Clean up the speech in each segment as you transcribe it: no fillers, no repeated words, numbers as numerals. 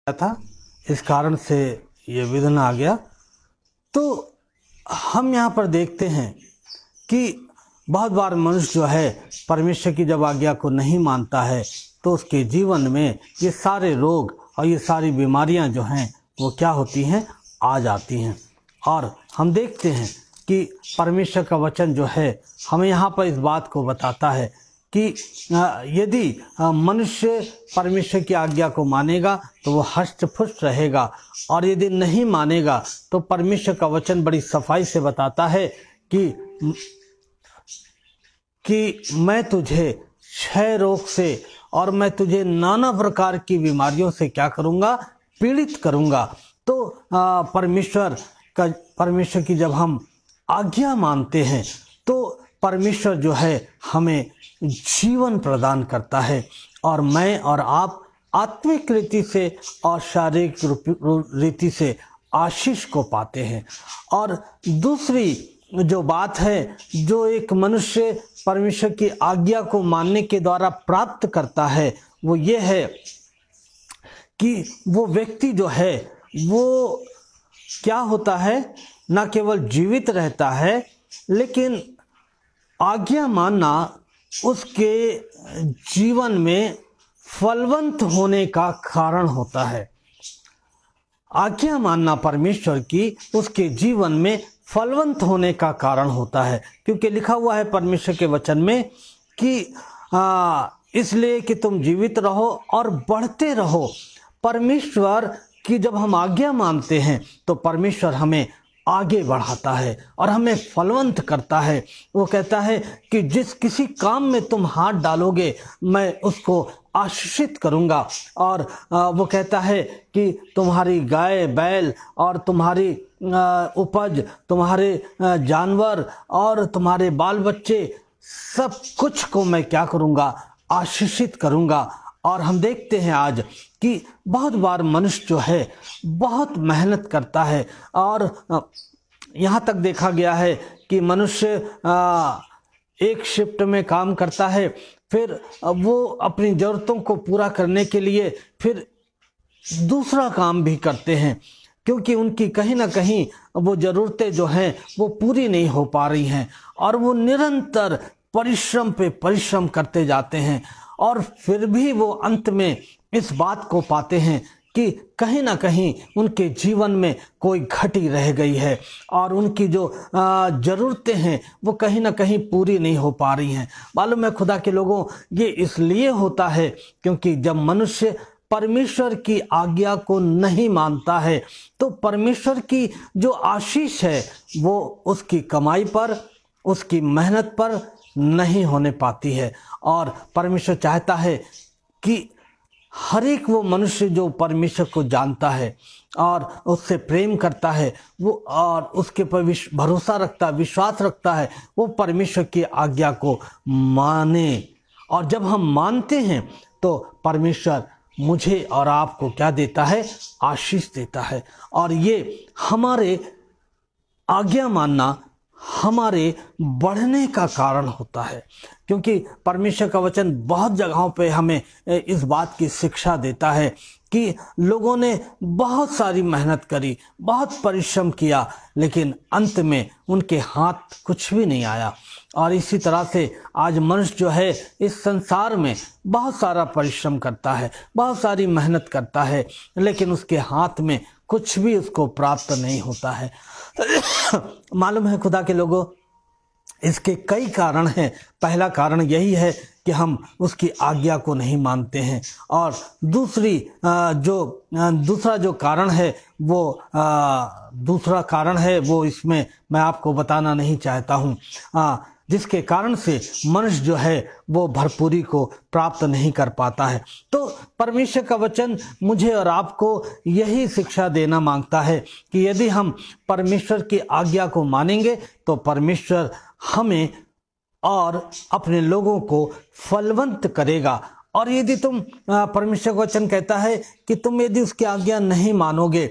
था, इस कारण से ये विघ्न आ गया। तो हम यहाँ पर देखते हैं कि बहुत बार मनुष्य जो है परमेश्वर की जब आज्ञा को नहीं मानता है तो उसके जीवन में ये सारे रोग और ये सारी बीमारियां जो हैं वो क्या होती हैं, आ जाती हैं। और हम देखते हैं कि परमेश्वर का वचन जो है हमें यहाँ पर इस बात को बताता है कि यदि मनुष्य परमेश्वर की आज्ञा को मानेगा तो वो हष्ट पुष्ट रहेगा, और यदि नहीं मानेगा तो परमेश्वर का वचन बड़ी सफाई से बताता है कि मैं तुझे क्षय रोग से और मैं तुझे नाना प्रकार की बीमारियों से क्या करूँगा, पीड़ित करूँगा। तो परमेश्वर की जब हम आज्ञा मानते हैं तो परमेश्वर जो है हमें जीवन प्रदान करता है, और मैं और आप आत्मिक रीति से और शारीरिक रीति से आशीष को पाते हैं। और दूसरी जो बात है जो एक मनुष्य परमेश्वर की आज्ञा को मानने के द्वारा प्राप्त करता है वो ये है कि वो व्यक्ति जो है वो क्या होता है, न केवल जीवित रहता है लेकिन आज्ञा मानना उसके जीवन में फलवंत होने का कारण होता है। आज्ञा मानना परमेश्वर की उसके जीवन में फलवंत होने का कारण होता है, क्योंकि लिखा हुआ है परमेश्वर के वचन में कि इसलिए कि तुम जीवित रहो और बढ़ते रहो। परमेश्वर की जब हम आज्ञा मानते हैं तो परमेश्वर हमें आगे बढ़ाता है और हमें फलवंत करता है। वो कहता है कि जिस किसी काम में तुम हाथ डालोगे मैं उसको आशीषित करूँगा। और वो कहता है कि तुम्हारी गाय बैल और तुम्हारी उपज, तुम्हारे जानवर और तुम्हारे बाल बच्चे, सब कुछ को मैं क्या करूँगा, आशीषित करूँगा। और हम देखते हैं आज कि बहुत बार मनुष्य जो है बहुत मेहनत करता है, और यहाँ तक देखा गया है कि मनुष्य एक शिफ्ट में काम करता है, फिर वो अपनी ज़रूरतों को पूरा करने के लिए फिर दूसरा काम भी करते हैं, क्योंकि उनकी कहीं ना कहीं वो ज़रूरतें जो हैं वो पूरी नहीं हो पा रही हैं, और वो निरंतर परिश्रम पे परिश्रम करते जाते हैं। और फिर भी वो अंत में इस बात को पाते हैं कि कहीं ना कहीं उनके जीवन में कोई घटी रह गई है और उनकी जो ज़रूरतें हैं वो कहीं ना कहीं पूरी नहीं हो पा रही हैं। मालूम है खुदा के लोगों, ये इसलिए होता है क्योंकि जब मनुष्य परमेश्वर की आज्ञा को नहीं मानता है तो परमेश्वर की जो आशीष है वो उसकी कमाई पर, उसकी मेहनत पर नहीं होने पाती है। और परमेश्वर चाहता है कि हर एक वो मनुष्य जो परमेश्वर को जानता है और उससे प्रेम करता है वो और उसके पर भरोसा रखता है, विश्वास रखता है, वो परमेश्वर की आज्ञा को माने। और जब हम मानते हैं तो परमेश्वर मुझे और आपको क्या देता है, आशीष देता है। और ये हमारे आज्ञा मानना हमारे बढ़ने का कारण होता है, क्योंकि परमेश्वर का वचन बहुत जगहों पे हमें इस बात की शिक्षा देता है कि लोगों ने बहुत सारी मेहनत करी, बहुत परिश्रम किया, लेकिन अंत में उनके हाथ कुछ भी नहीं आया। और इसी तरह से आज मनुष्य जो है इस संसार में बहुत सारा परिश्रम करता है, बहुत सारी मेहनत करता है, लेकिन उसके हाथ में कुछ भी उसको प्राप्त नहीं होता है। मालूम है खुदा के लोगों, इसके कई कारण हैं। पहला कारण यही है कि हम उसकी आज्ञा को नहीं मानते हैं, और दूसरा जो कारण है वो इसमें मैं आपको बताना नहीं चाहता हूँ, जिसके कारण से मनुष्य जो है वो भरपूरी को प्राप्त नहीं कर पाता है। तो परमेश्वर का वचन मुझे और आपको यही शिक्षा देना मांगता है कि यदि हम परमेश्वर की आज्ञा को मानेंगे तो परमेश्वर हमें और अपने लोगों को फलवंत करेगा। और यदि तुम परमेश्वर का वचन कहता है कि तुम यदि उसकी आज्ञा नहीं मानोगे,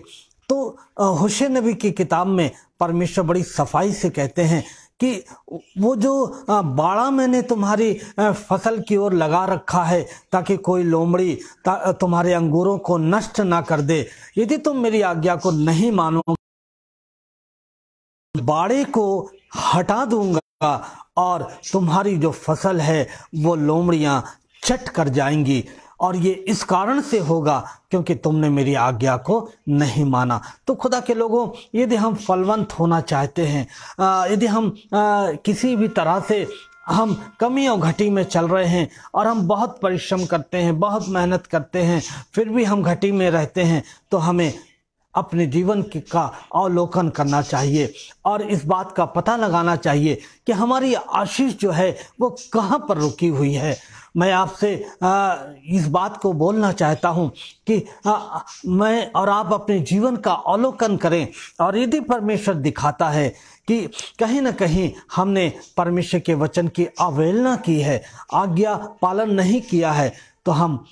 तो होशे नबी की किताब में परमेश्वर बड़ी सफाई से कहते हैं कि वो जो बाड़ा मैंने तुम्हारी फसल की ओर लगा रखा है ताकि कोई लोमड़ी तुम्हारे अंगूरों को नष्ट ना कर दे, यदि तुम मेरी आज्ञा को नहीं मानोगे, बाड़े को हटा दूंगा और तुम्हारी जो फसल है वो लोमड़ियां चट कर जाएंगी। और ये इस कारण से होगा क्योंकि तुमने मेरी आज्ञा को नहीं माना। तो खुदा के लोगों, यदि हम फलवंत होना चाहते हैं, यदि हम किसी भी तरह से हम कमी और घटी में चल रहे हैं और हम बहुत परिश्रम करते हैं, बहुत मेहनत करते हैं, फिर भी हम घटी में रहते हैं, तो हमें अपने जीवन का अवलोकन करना चाहिए और इस बात का पता लगाना चाहिए कि हमारी आशीष जो है वो कहाँ पर रुकी हुई है। मैं आपसे इस बात को बोलना चाहता हूँ कि मैं और आप अपने जीवन का अवलोकन करें, और यदि परमेश्वर दिखाता है कि कहीं ना कहीं हमने परमेश्वर के वचन की अवहेलना की है, आज्ञा पालन नहीं किया है, तो हम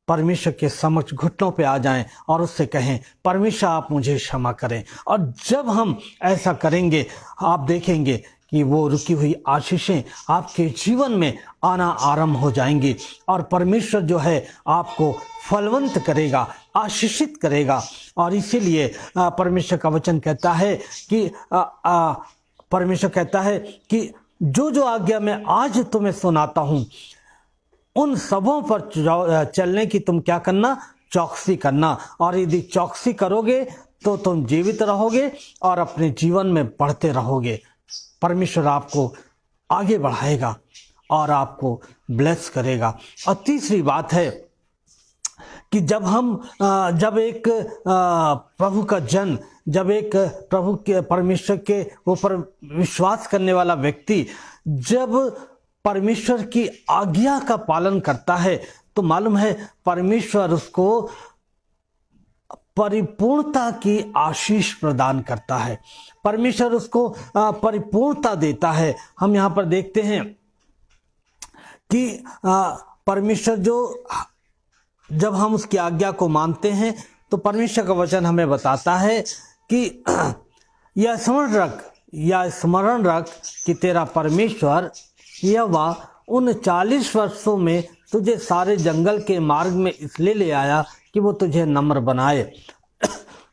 परमेश्वर के समक्ष घुटनों पे आ जाएं और उससे कहें, परमेश्वर आप मुझे क्षमा करें। और जब हम ऐसा करेंगे, आप देखेंगे कि वो रुकी हुई आशीषें आपके जीवन में आना आरंभ हो जाएंगी और परमेश्वर जो है आपको फलवंत करेगा, आशीषित करेगा। और इसीलिए परमेश्वर का वचन कहता है कि परमेश्वर कहता है कि जो जो आज्ञा मैं आज तुम्हें सुनाता हूँ, उन सबों पर चलने की तुम क्या करना, चौकसी करना। और यदि चौकसी करोगे तो तुम जीवित रहोगे और अपने जीवन में बढ़ते रहोगे। परमेश्वर आपको आगे बढ़ाएगा और आपको ब्लेस करेगा। और तीसरी बात है कि जब एक प्रभु का जन, जब एक प्रभु के परमेश्वर के ऊपर विश्वास करने वाला व्यक्ति जब परमेश्वर की आज्ञा का पालन करता है, तो मालूम है परमेश्वर उसको परिपूर्णता की आशीष प्रदान करता है, परमेश्वर उसको परिपूर्णता देता है। हम यहाँ पर देखते हैं कि परमेश्वर जब हम उसकी आज्ञा को मानते हैं तो परमेश्वर का वचन हमें बताता है कि यह स्मरण रख कि तेरा परमेश्वर यहोवा उन 40 वर्षों में तुझे सारे जंगल के मार्ग में इसलिए ले आया कि वो तुझे नम्र बनाए।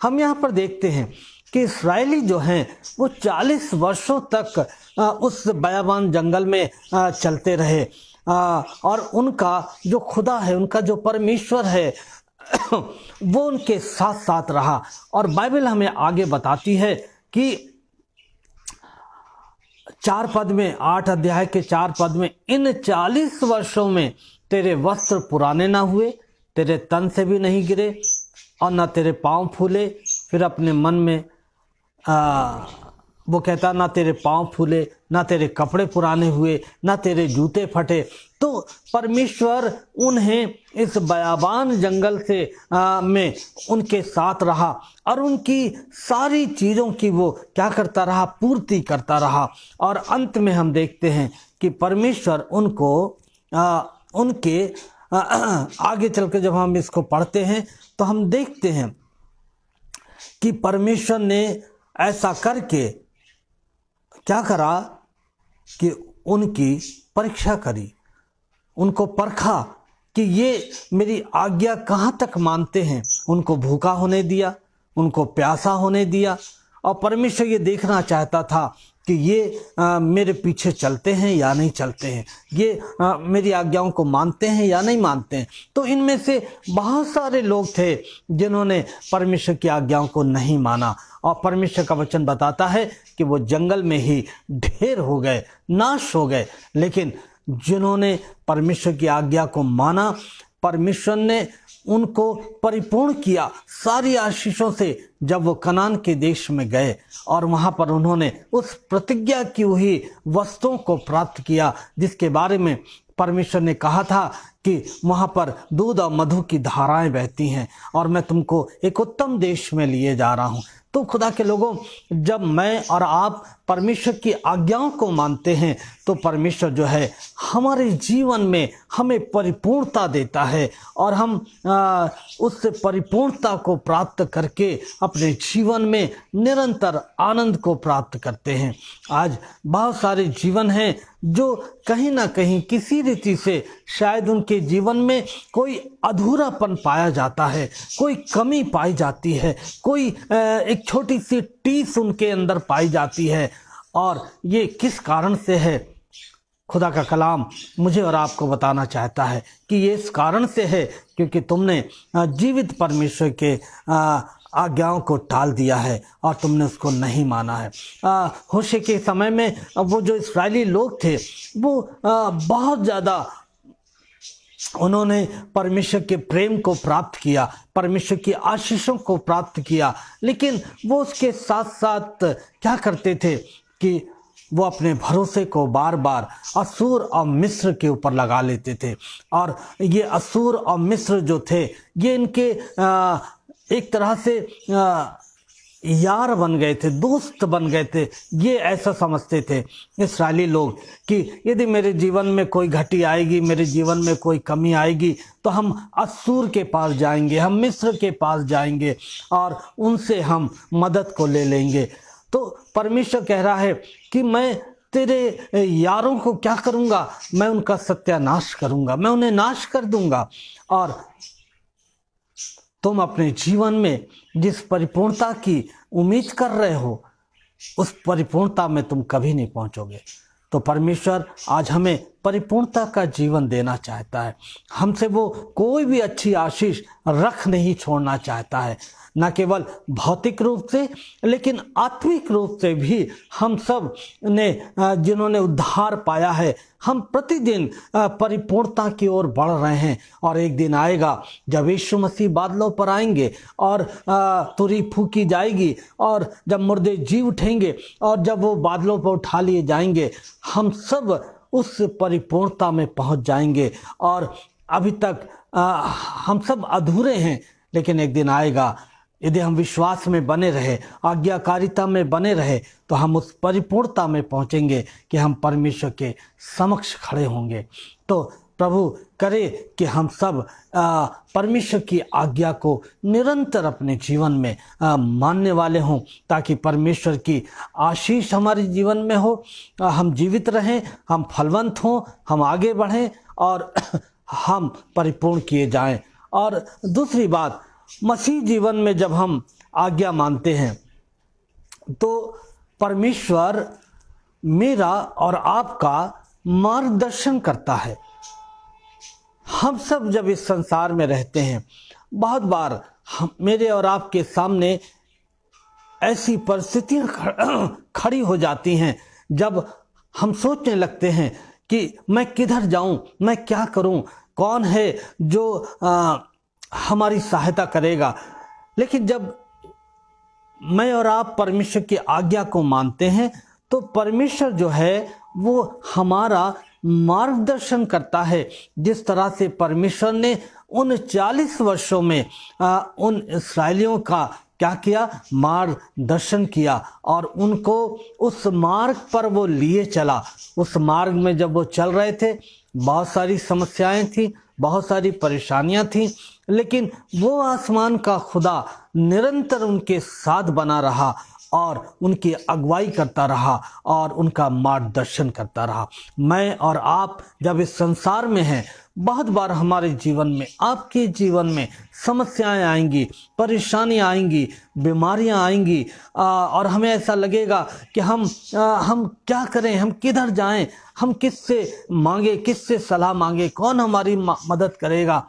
हम यहाँ पर देखते हैं कि इस्राएली जो हैं वो 40 वर्षों तक उस बयाबान जंगल में चलते रहे और उनका जो खुदा है, उनका जो परमेश्वर है वो उनके साथ साथ रहा। और बाइबल हमें आगे बताती है कि 4 पद में, 8 अध्याय के 4 पद में, इन 40 वर्षों में तेरे वस्त्र पुराने ना हुए, तेरे तन से भी नहीं गिरे और ना तेरे पांव फूले। फिर अपने मन में वो कहता, ना तेरे पांव फूले, ना तेरे कपड़े पुराने हुए, ना तेरे जूते फटे। तो परमेश्वर उन्हें इस बयाबान जंगल से में उनके साथ रहा और उनकी सारी चीज़ों की वो क्या करता रहा, पूर्ति करता रहा। और अंत में हम देखते हैं कि परमेश्वर उनको उनके आगे चल के जब हम इसको पढ़ते हैं तो हम देखते हैं कि परमेश्वर ने ऐसा करके क्या करा कि उनकी परीक्षा करी, उनको परखा कि ये मेरी आज्ञा कहाँ तक मानते हैं। उनको भूखा होने दिया, उनको प्यासा होने दिया और परमेश्वर ये देखना चाहता था कि ये मेरे पीछे चलते हैं या नहीं चलते हैं, ये मेरी आज्ञाओं को मानते हैं या नहीं मानते हैं। तो इनमें से बहुत सारे लोग थे जिन्होंने परमेश्वर की आज्ञाओं को नहीं माना और परमेश्वर का वचन बताता है कि वो जंगल में ही ढेर हो गए, नाश हो गए। लेकिन जिन्होंने परमेश्वर की आज्ञा को माना, परमेश्वर ने उनको परिपूर्ण किया सारी आशीषों से जब वो कनान के देश में गए और वहां पर उन्होंने उस प्रतिज्ञा की हुई वस्तुओं को प्राप्त किया जिसके बारे में परमेश्वर ने कहा था कि वहाँ पर दूध और मधु की धाराएं बहती हैं और मैं तुमको एक उत्तम देश में लिए जा रहा हूँ। तो खुदा के लोगों, जब मैं और आप परमेश्वर की आज्ञाओं को मानते हैं तो परमेश्वर जो है हमारे जीवन में हमें परिपूर्णता देता है और हम उस परिपूर्णता को प्राप्त करके अपने जीवन में निरंतर आनंद को प्राप्त करते हैं। आज बहुत सारे जीवन हैं जो कहीं ना कहीं किसी रीति से शायद उनके जीवन में कोई अधूरापन पाया जाता है, कोई कमी पाई जाती है, कोई एक छोटी सी टीस उनके अंदर पाई जाती है। और ये किस कारण से है? खुदा का कलाम मुझे और आपको बताना चाहता है कि ये इस कारण से है क्योंकि तुमने जीवित परमेश्वर के आज्ञाओं को टाल दिया है और तुमने उसको नहीं माना है। होशे के समय में वो जो इस्राएली लोग थे वो बहुत ज़्यादा उन्होंने परमेश्वर के प्रेम को प्राप्त किया, परमेश्वर की आशीषों को प्राप्त किया, लेकिन वो उसके साथ साथ क्या करते थे कि वो अपने भरोसे को बार बार असूर और मिस्र के ऊपर लगा लेते थे। और ये असूर और मिस्र जो थे ये इनके एक तरह से यार बन गए थे, दोस्त बन गए थे। ये ऐसा समझते थे इस्राएली लोग कि यदि मेरे जीवन में कोई घटी आएगी, मेरे जीवन में कोई कमी आएगी तो हम असूर के पास जाएंगे, हम मिस्र के पास जाएंगे और उनसे हम मदद को ले लेंगे। तो परमेश्वर कह रहा है कि मैं तेरे यारों को क्या करूँगा? मैं उनका सत्यानाश करूँगा, मैं उन्हें नाश कर दूँगा। और तुम अपने जीवन में जिस परिपूर्णता की उम्मीद कर रहे हो उस परिपूर्णता में तुम कभी नहीं पहुंचोगे। तो परमेश्वर आज हमें परिपूर्णता का जीवन देना चाहता है। हमसे वो कोई भी अच्छी आशीष रख नहीं छोड़ना चाहता है, न केवल भौतिक रूप से लेकिन आत्मिक रूप से भी। हम सब ने जिन्होंने उद्धार पाया है, हम प्रतिदिन परिपूर्णता की ओर बढ़ रहे हैं। और एक दिन आएगा जब यीशु मसीह बादलों पर आएंगे और तुरही फूंकी जाएगी और जब मुर्दे जी उठेंगे और जब वो बादलों पर उठा लिए जाएंगे, हम सब उस परिपूर्णता में पहुंच जाएंगे। और अभी तक हम सब अधूरे हैं, लेकिन एक दिन आएगा यदि हम विश्वास में बने रहे, आज्ञाकारिता में बने रहे, तो हम उस परिपूर्णता में पहुंचेंगे कि हम परमेश्वर के समक्ष खड़े होंगे। तो प्रभु करे कि हम सब परमेश्वर की आज्ञा को निरंतर अपने जीवन में मानने वाले हों, ताकि परमेश्वर की आशीष हमारे जीवन में हो, हम जीवित रहें, हम फलवंत हों, हम आगे बढ़ें और हम परिपूर्ण किए जाएं। और दूसरी बात, मसीह जीवन में जब हम आज्ञा मानते हैं तो परमेश्वर मेरा और आपका मार्गदर्शन करता है। हम सब जब इस संसार में रहते हैं, बहुत बार मेरे और आपके सामने ऐसी परिस्थितियां खड़ी हो जाती हैं जब हम सोचने लगते हैं कि मैं किधर जाऊं, मैं क्या करूं, कौन है जो हमारी सहायता करेगा। लेकिन जब मैं और आप परमेश्वर की आज्ञा को मानते हैं तो परमेश्वर जो है वो हमारा मार्गदर्शन करता है। जिस तरह से परमेश्वर ने उन 40 वर्षों में उन इस्राएलियों का क्या किया? मार्गदर्शन किया और उनको उस मार्ग पर वो लिए चला। उस मार्ग में जब वो चल रहे थे, बहुत सारी समस्याएं थी, बहुत सारी परेशानियां थी, लेकिन वो आसमान का खुदा निरंतर उनके साथ बना रहा और उनकी अगुवाई करता रहा और उनका मार्गदर्शन करता रहा। मैं और आप जब इस संसार में हैं, बहुत बार हमारे जीवन में, आपके जीवन में समस्याएं आएंगी, परेशानियां आएंगी, बीमारियां आएंगी और हमें ऐसा लगेगा कि हम क्या करें, हम किधर जाएं, हम किससे मांगे, किससे सलाह मांगे, कौन हमारी मदद करेगा?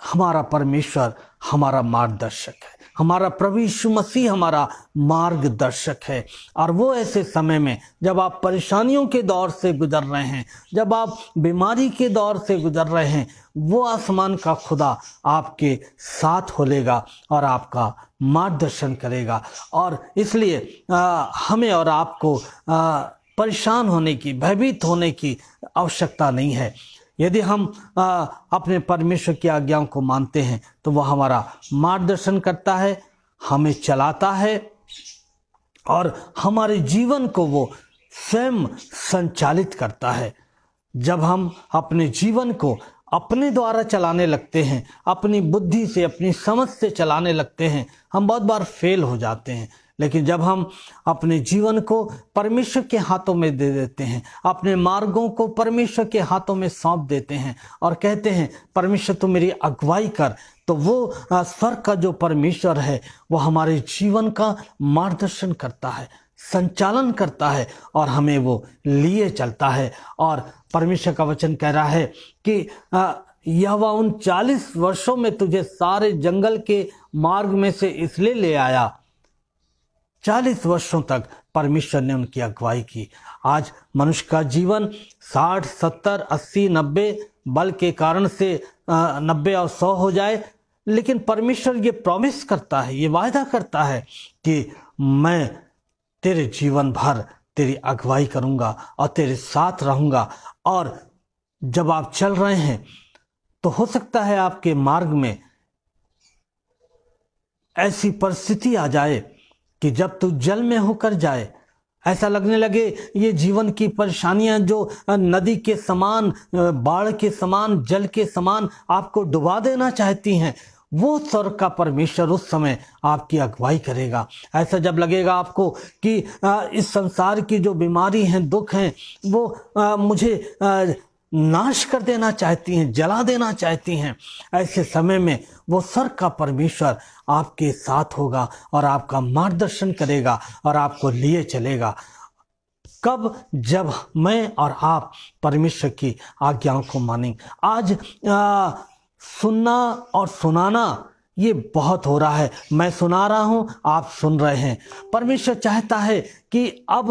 हमारा परमेश्वर हमारा मार्गदर्शक है, हमारा प्रभु यीशु मसीह हमारा मार्गदर्शक है। और वो ऐसे समय में जब आप परेशानियों के दौर से गुजर रहे हैं, जब आप बीमारी के दौर से गुजर रहे हैं, वो आसमान का खुदा आपके साथ होलेगा और आपका मार्गदर्शन करेगा। और इसलिए हमें और आपको परेशान होने की, भयभीत होने की आवश्यकता नहीं है। यदि हम अपने परमेश्वर की आज्ञाओं को मानते हैं तो वह हमारा मार्गदर्शन करता है, हमें चलाता है और हमारे जीवन को वो स्वयं संचालित करता है। जब हम अपने जीवन को अपने द्वारा चलाने लगते हैं, अपनी बुद्धि से, अपनी समझ से चलाने लगते हैं, हम बहुत बार फेल हो जाते हैं। लेकिन जब हम अपने जीवन को परमेश्वर के हाथों में दे देते हैं, अपने मार्गों को परमेश्वर के हाथों में सौंप देते हैं और कहते हैं परमेश्वर तू मेरी अगुवाई कर, तो वो स्वर्ग का जो परमेश्वर है वो हमारे जीवन का मार्गदर्शन करता है, संचालन करता है और हमें वो लिए चलता है। और परमेश्वर का वचन कह रहा है कि यहोवा उन 40 वर्षों में तुझे सारे जंगल के मार्ग में से इसलिए ले आया। 40 वर्षों तक परमेश्वर ने उनकी अगुवाई की। आज मनुष्य का जीवन 60, 70, 80, 90 बल के कारण से 90 और 100 हो जाए, लेकिन परमेश्वर ये प्रॉमिस करता है, ये वायदा करता है कि मैं तेरे जीवन भर तेरी अगुवाई करूंगा और तेरे साथ रहूंगा। और जब आप चल रहे हैं तो हो सकता है आपके मार्ग में ऐसी परिस्थिति आ जाए कि जब तू जल में होकर जाए, ऐसा लगने लगे ये जीवन की परेशानियां जो नदी के समान, बाढ़ के समान, जल के समान आपको डुबा देना चाहती हैं, वो स्वर्ग का परमेश्वर उस समय आपकी अगुवाई करेगा। ऐसा जब लगेगा आपको कि इस संसार की जो बीमारी हैं, दुख हैं, वो मुझे नाश कर देना चाहती हैं, जला देना चाहती हैं, ऐसे समय में वो स्वर्ग का परमेश्वर आपके साथ होगा और आपका मार्गदर्शन करेगा और आपको लिए चलेगा। कब? जब मैं और आप परमेश्वर की आज्ञाओं को मानेंगे। आज सुनना और सुनाना ये बहुत हो रहा है। मैं सुना रहा हूं, आप सुन रहे हैं। परमेश्वर चाहता है कि अब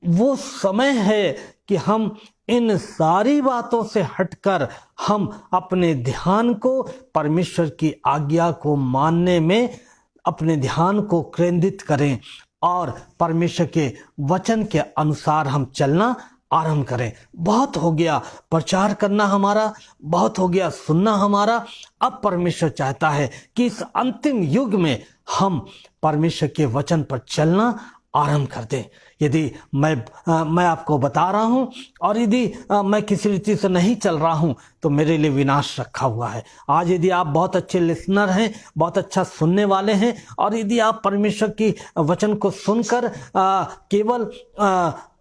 वो समय है कि हम इन सारी बातों से हटकर हम अपने ध्यान को परमेश्वर की आज्ञा को मानने में अपने ध्यान को केंद्रित करें और परमेश्वर के वचन के अनुसार हम चलना आरंभ करें। बहुत हो गया प्रचार करना हमारा, बहुत हो गया सुनना हमारा। अब परमेश्वर चाहता है कि इस अंतिम युग में हम परमेश्वर के वचन पर चलना आरंभ कर दें। यदि मैं आपको बता रहा हूं और यदि मैं किसी रीति से नहीं चल रहा हूं तो मेरे लिए विनाश रखा हुआ है। आज यदि आप बहुत अच्छे लिसनर हैं, बहुत अच्छा सुनने वाले हैं और यदि आप परमेश्वर की वचन को सुनकर केवल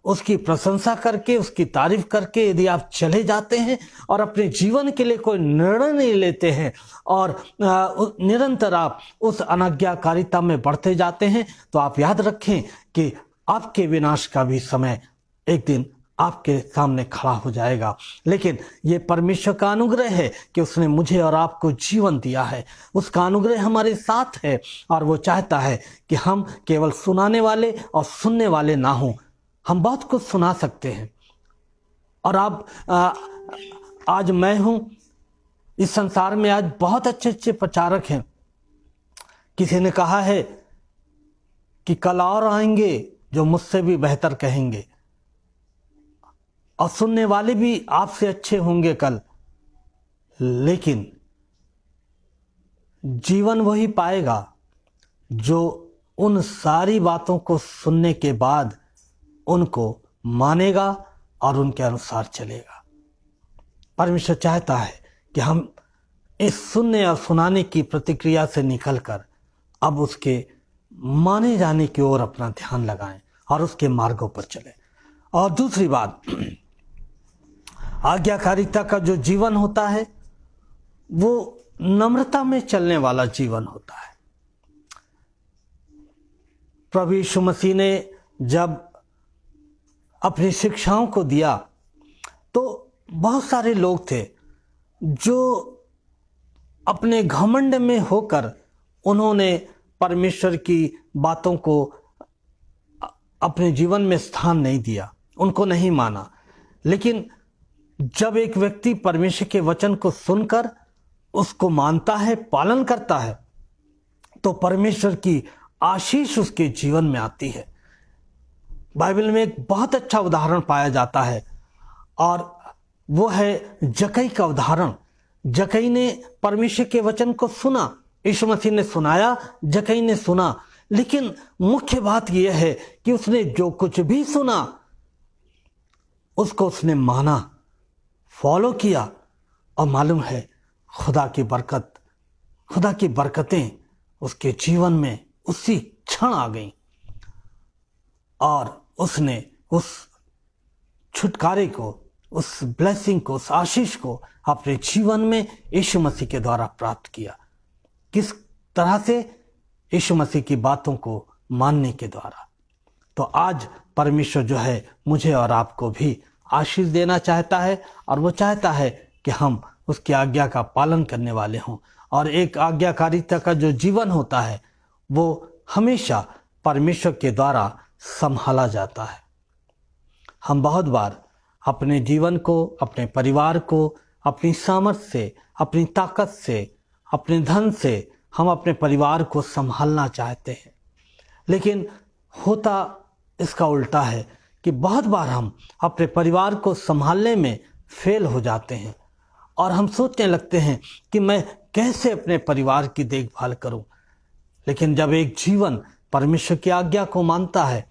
उसकी प्रशंसा करके, उसकी तारीफ करके यदि आप चले जाते हैं और अपने जीवन के लिए कोई निर्णय नहीं लेते हैं और निरंतर आप उस अनाज्ञाकारिता में बढ़ते जाते हैं, तो आप याद रखें कि आपके विनाश का भी समय एक दिन आपके सामने खड़ा हो जाएगा। लेकिन ये परमेश्वर का अनुग्रह है कि उसने मुझे और आपको जीवन दिया है। उसका अनुग्रह हमारे साथ है और वो चाहता है कि हम केवल सुनाने वाले और सुनने वाले ना हों। हम बहुत कुछ सुना सकते हैं और आप आज मैं हूं, इस संसार में आज बहुत अच्छे अच्छे प्रचारक हैं। किसी ने कहा है कि कल और आएंगे जो मुझसे भी बेहतर कहेंगे और सुनने वाले भी आपसे अच्छे होंगे कल, लेकिन जीवन वही पाएगा जो उन सारी बातों को सुनने के बाद उनको मानेगा और उनके अनुसार चलेगा। परमेश्वर चाहता है कि हम इस सुनने और सुनाने की प्रतिक्रिया से निकलकर अब उसके माने जाने की ओर अपना ध्यान लगाएं और उसके मार्गों पर चलें। और दूसरी बात, आज्ञाकारिता का जो जीवन होता है वो नम्रता में चलने वाला जीवन होता है। प्रभु यीशु मसीह ने जब अपनी शिक्षाओं को दिया तो बहुत सारे लोग थे जो अपने घमंड में होकर उन्होंने परमेश्वर की बातों को अपने जीवन में स्थान नहीं दिया, उनको नहीं माना। लेकिन जब एक व्यक्ति परमेश्वर के वचन को सुनकर उसको मानता है, पालन करता है, तो परमेश्वर की आशीष उसके जीवन में आती है। बाइबल में एक बहुत अच्छा उदाहरण पाया जाता है और वो है जक्कई का उदाहरण। जक्कई ने परमेश्वर के वचन को सुना, यीशु मसीह ने सुनाया, जक्कई ने सुना, लेकिन मुख्य बात यह है कि उसने जो कुछ भी सुना उसको उसने माना, फॉलो किया, और मालूम है खुदा की बरकतें उसके जीवन में उसी क्षण आ गईं और उसने उस छुटकारे को, उस ब्लेसिंग को, उस आशीष को अपने जीवन में यीशु मसीह के द्वारा प्राप्त किया। किस तरह से? यीशु मसीह की बातों को मानने के द्वारा। तो आज परमेश्वर जो है मुझे और आपको भी आशीष देना चाहता है, और वो चाहता है कि हम उसकी आज्ञा का पालन करने वाले हों। और एक आज्ञाकारिता का जो जीवन होता है वो हमेशा परमेश्वर के द्वारा संभाला जाता है। हम बहुत बार अपने जीवन को, अपने परिवार को, अपनी सामर्थ्य से, अपनी ताकत से, अपने धन से हम अपने परिवार को संभालना चाहते हैं, लेकिन होता इसका उल्टा है कि बहुत बार हम अपने परिवार को संभालने में फेल हो जाते हैं और हम सोचने लगते हैं कि मैं कैसे अपने परिवार की देखभाल करूं। लेकिन जब एक जीवन परमेश्वर की आज्ञा को मानता है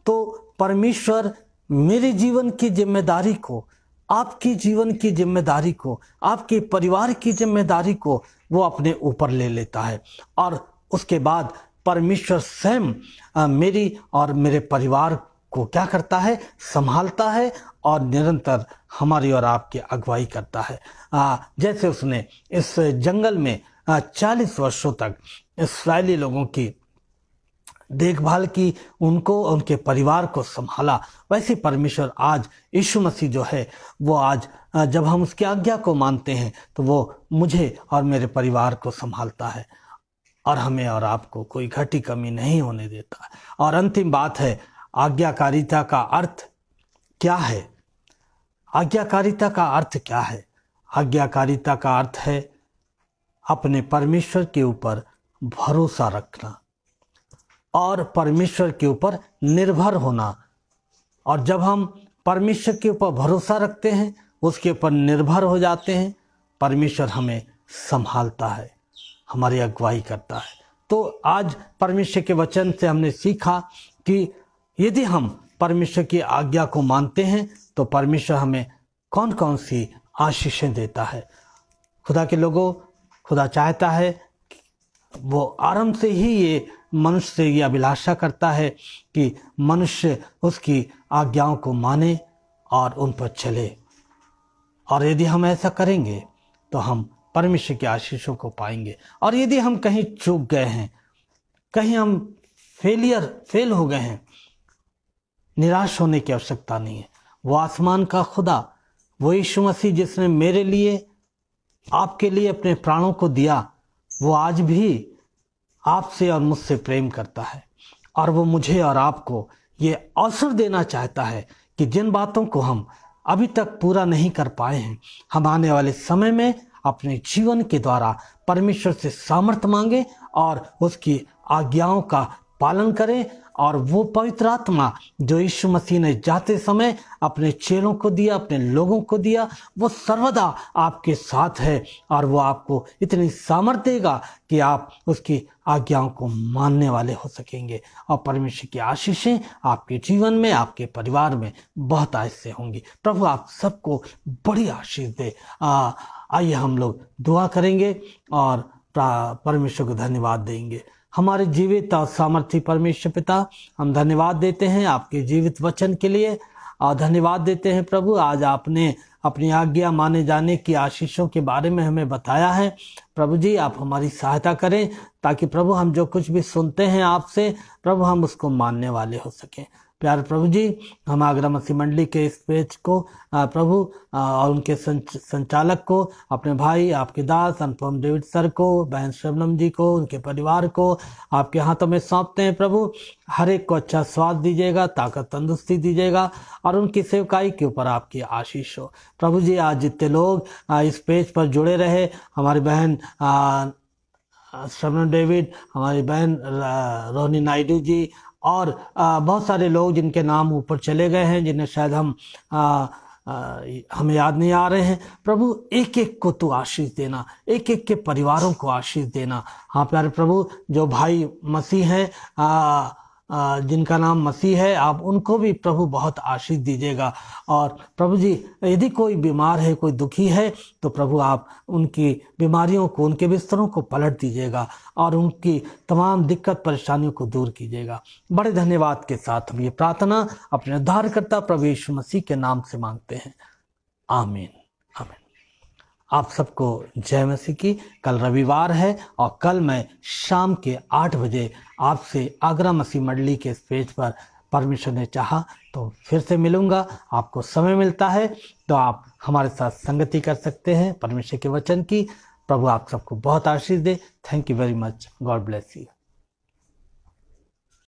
तो परमेश्वर मेरे जीवन की जिम्मेदारी को, आपकी जीवन की जिम्मेदारी को, आपके परिवार की जिम्मेदारी को वो अपने ऊपर ले लेता है, और उसके बाद परमेश्वर स्वयं मेरी और मेरे परिवार को क्या करता है? संभालता है और निरंतर हमारी और आपकी अगुवाई करता है। जैसे उसने इस जंगल में 40 वर्षों तक इस्राएली लोगों की देखभाल की, उनको, उनके परिवार को संभाला, वैसे परमेश्वर आज यीशु मसीह जो है वो आज जब हम उसकी आज्ञा को मानते हैं तो वो मुझे और मेरे परिवार को संभालता है और हमें और आपको कोई घटी कमी नहीं होने देता। और अंतिम बात है, आज्ञाकारिता का अर्थ क्या है? आज्ञाकारिता का अर्थ क्या है? आज्ञाकारिता का अर्थ है अपने परमेश्वर के ऊपर भरोसा रखना और परमेश्वर के ऊपर निर्भर होना। और जब हम परमेश्वर के ऊपर भरोसा रखते हैं, उसके ऊपर निर्भर हो जाते हैं, परमेश्वर हमें संभालता है, हमारी अगुवाई करता है। तो आज परमेश्वर के वचन से हमने सीखा कि यदि हम परमेश्वर की आज्ञा को मानते हैं तो परमेश्वर हमें कौन कौन सी आशीषें देता है। खुदा के लोगों, खुदा चाहता है, वो आरंभ से ही ये मनुष्य से ये अभिलाषा करता है कि मनुष्य उसकी आज्ञाओं को माने और उन पर चले। और यदि हम ऐसा करेंगे तो हम परमेश्वर के आशीषों को पाएंगे। और यदि हम कहीं चूक गए हैं, कहीं हम फेल हो गए हैं, निराश होने की आवश्यकता नहीं है। वो आसमान का खुदा, वो यीशु मसीह जिसने मेरे लिए, आपके लिए अपने प्राणों को दिया, वो आज भी आपसे और मुझसे प्रेम करता है। और वो मुझे और आपको ये अवसर देना चाहता है कि जिन बातों को हम अभी तक पूरा नहीं कर पाए हैं, हम आने वाले समय में अपने जीवन के द्वारा परमेश्वर से सामर्थ्य मांगे और उसकी आज्ञाओं का पालन करें। और वो पवित्र आत्मा जो यीशु मसीह ने जाते समय अपने चेलों को दिया, अपने लोगों को दिया, वो सर्वदा आपके साथ है और वो आपको इतनी सामर्थ्य देगा कि आप उसकी आज्ञाओं को मानने वाले हो सकेंगे। और परमेश्वर की आशीषें आपके जीवन में, आपके परिवार में बहुत आयसे होंगी। प्रभु आप सबको बड़ी आशीष दे। आइए हम लोग दुआ करेंगे और परमेश्वर को धन्यवाद देंगे। हमारे जीवित और सामर्थी परमेश्वर पिता, हम धन्यवाद देते हैं आपके जीवित वचन के लिए और धन्यवाद देते हैं प्रभु, आज आपने अपनी आज्ञा माने जाने की आशीषों के बारे में हमें बताया है। प्रभु जी आप हमारी सहायता करें ताकि प्रभु हम जो कुछ भी सुनते हैं आपसे, प्रभु हम उसको मानने वाले हो सकें। प्यारे प्रभु जी, हम आगरा मसीह मंडली के इस पेज को प्रभु और उनके संचालक को, अपने भाई आपके दास अनुपम डेविड सर को, बहन शबनम जी को, उनके परिवार को आपके हाथों में सौंपते हैं। प्रभु हर एक को अच्छा स्वास्थ्य दीजिएगा, ताकत तंदुरुस्ती दीजिएगा और उनकी सेवकाई के ऊपर आपकी आशीष हो। प्रभु जी आज जितने लोग इस पेज पर जुड़े रहे, हमारी बहन शबनम डेविड, हमारी बहन रोहिणी नायडू जी और बहुत सारे लोग जिनके नाम ऊपर चले गए हैं, जिन्हें शायद हम हमें याद नहीं आ रहे हैं। प्रभु एक एक को तू आशीष देना, एक एक के परिवारों को आशीष देना। हाँ प्यारे प्रभु, जो भाई मसीह हैं, जिनका नाम मसीह है, आप उनको भी प्रभु बहुत आशीष दीजिएगा। और प्रभु जी, यदि कोई बीमार है, कोई दुखी है, तो प्रभु आप उनकी बीमारियों को, उनके बिस्तरों को पलट दीजिएगा और उनकी तमाम दिक्कत परेशानियों को दूर कीजिएगा। बड़े धन्यवाद के साथ हम ये प्रार्थना अपने उद्धारकर्ता प्रभु यीशु मसीह के नाम से मांगते हैं, आमीन आमीन। आप सबको जय मसीह की। कल रविवार है और कल मैं शाम के 8 बजे आपसे आगरा मसीह मंडली के स्टेज पर परमेश्वर ने चाहा तो फिर से मिलूंगा। आपको समय मिलता है तो आप हमारे साथ संगति कर सकते हैं परमेश्वर के वचन की। प्रभु आप सबको बहुत आशीष दे। Thank you very much. God bless you.